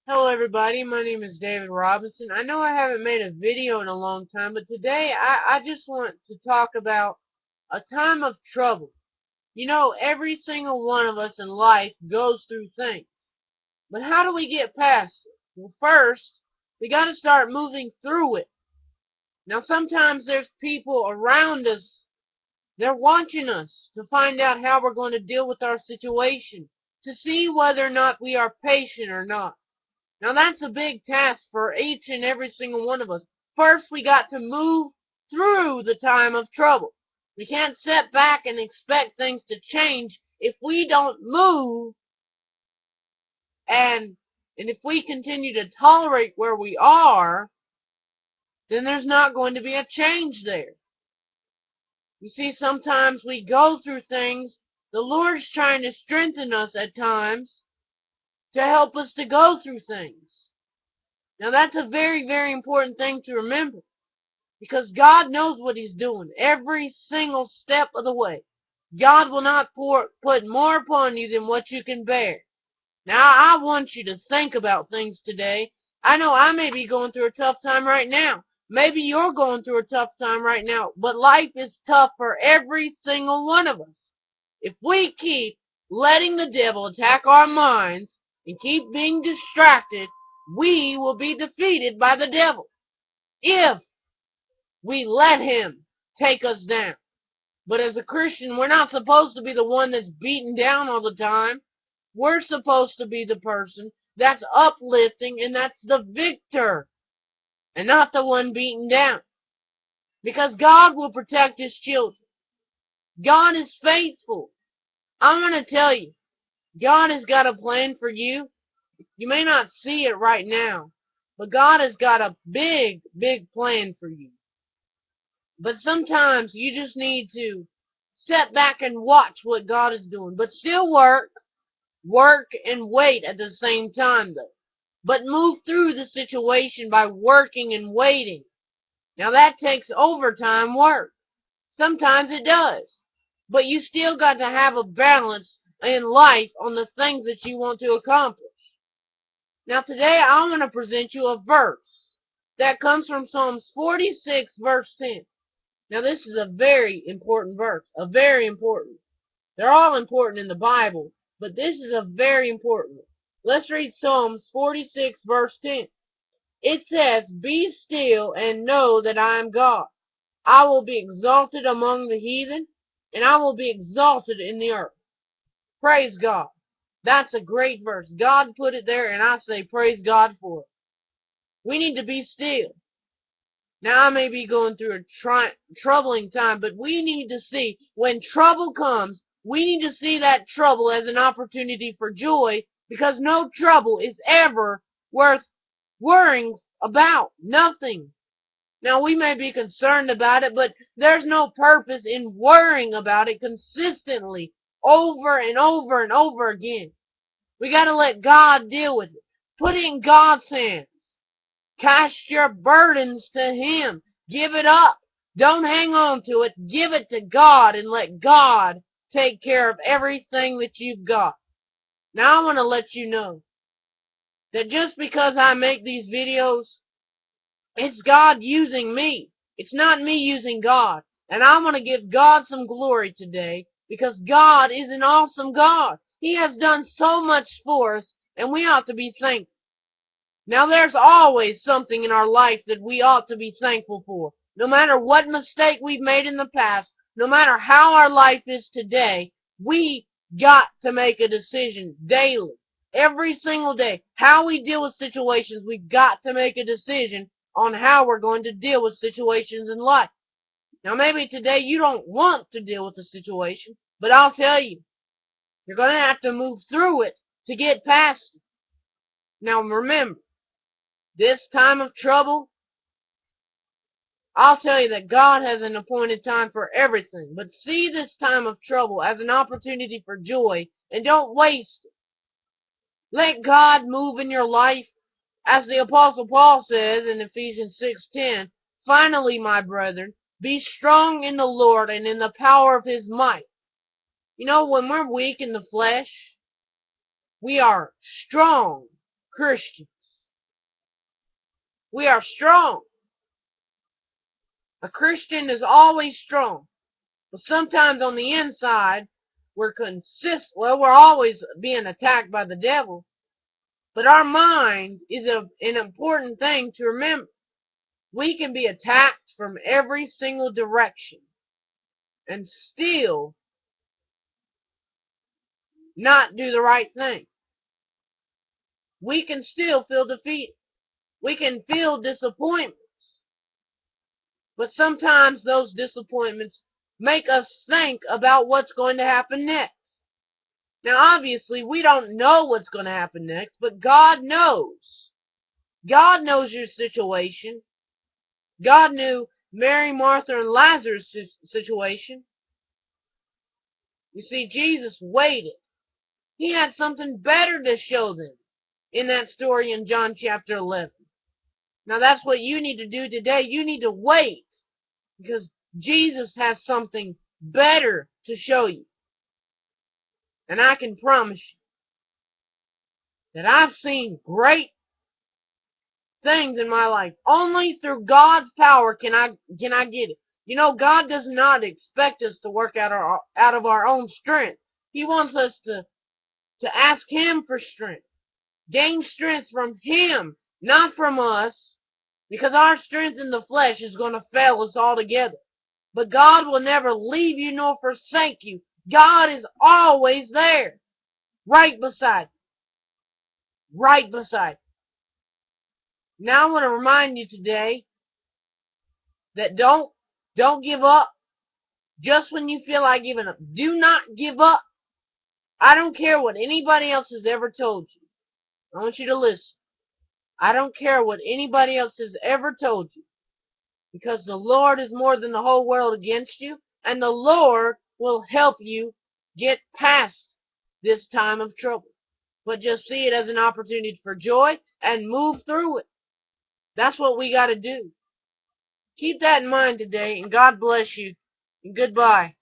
Hello everybody, my name is David Robinson. I know I haven't made a video in a long time, but today I just want to talk about a time of trouble. You know, every single one of us in life goes through things. But how do we get past it? Well, first, we gotta start moving through it. Now sometimes there's people around us, they're watching us to find out how we're going to deal with our situation, to see whether or not we are patient or not. Now that's a big task for each and every single one of us. First, we got to move through the time of trouble. We can't sit back and expect things to change if we don't move, and if we continue to tolerate where we are, then there's not going to be a change there. You see, sometimes we go through things. The Lord's trying to strengthen us at times to help us to go through things. Now that's a very, very important thing to remember, because God knows what He's doing every single step of the way. God will not put more upon you than what you can bear. Now I want you to think about things today. I know I may be going through a tough time right now. Maybe you're going through a tough time right now, but life is tough for every single one of us. If we keep letting the devil attack our minds and keep being distracted, we will be defeated by the devil if we let him take us down. But as a Christian, we're not supposed to be the one that's beaten down all the time. We're supposed to be the person that's uplifting, and that's the victor, and not the one beaten down. Because God will protect His children. God is faithful. I'm going to tell you, God has got a plan for you. You may not see it right now, but God has got a big, big plan for you. But sometimes you just need to sit back and watch what God is doing. But still work and wait at the same time though. But move through the situation by working and waiting. Now that takes overtime work. Sometimes it does. But you still got to have a balance in life on the things that you want to accomplish. Now today I want to present you a verse that comes from Psalms 46 verse 10. Now this is a very important verse, a very important. They're all important in the Bible, but this is a very important one. Let's read Psalms 46 verse 10. It says, "Be still and know that I am God. I will be exalted among the heathen, and I will be exalted in the earth." Praise God. That's a great verse. God put it there, and I say praise God for it. We need to be still. Now I may be going through a troubling time, but we need to see when trouble comes, we need to see that trouble as an opportunity for joy, because no trouble is ever worth worrying about. Nothing. Now we may be concerned about it, but there's no purpose in worrying about it consistently over and over and over again. We got to let God deal with it. Put it in God's hands. Cast your burdens to Him. Give it up. Don't hang on to it. Give it to God and let God take care of everything that you've got. Now I want to let you know that just because I make these videos, it's God using me. It's not me using God. And I want to give God some glory today, because God is an awesome God. He has done so much for us, and we ought to be thankful. Now there's always something in our life that we ought to be thankful for. No matter what mistake we've made in the past, no matter how our life is today, we got to make a decision daily, every single day. How we deal with situations, we've got to make a decision on how we're going to deal with situations in life. Now maybe today you don't want to deal with the situation, but I'll tell you, you're going to have to move through it to get past it. Now remember, this time of trouble, I'll tell you that God has an appointed time for everything. But see this time of trouble as an opportunity for joy, and don't waste it. Let God move in your life. As the Apostle Paul says in Ephesians 6:10, "Finally, my brethren, be strong in the Lord and in the power of His might." You know, when we're weak in the flesh, we are strong Christians. We are strong. A Christian is always strong. But sometimes on the inside, we're always being attacked by the devil. But our mind is an important thing to remember. We can be attacked from every single direction and still not do the right thing. We can still feel defeated. We can feel disappointments. But sometimes those disappointments make us think about what's going to happen next. Now, obviously, we don't know what's going to happen next, but God knows. God knows your situation. God knew Mary, Martha, and Lazarus' situation. You see, Jesus waited. He had something better to show them in that story in John chapter 11. Now, that's what you need to do today. You need to wait because Jesus has something better to show you. And I can promise you that I've seen great things in my life. Only through God's power can I get it. You know, God does not expect us to work out of our own strength. He wants us to ask Him for strength. Gain strength from Him, not from us, because our strength in the flesh is going to fail us altogether. But God will never leave you nor forsake you. God is always there, right beside you. Right beside you. Now I want to remind you today that don't give up just when you feel like giving up. Do not give up. I don't care what anybody else has ever told you. I want you to listen. I don't care what anybody else has ever told you. Because the Lord is more than the whole world against you. And the Lord will help you get past this time of trouble. But just see it as an opportunity for joy and move through it. That's what we got to do. Keep that in mind today, and God bless you. And goodbye.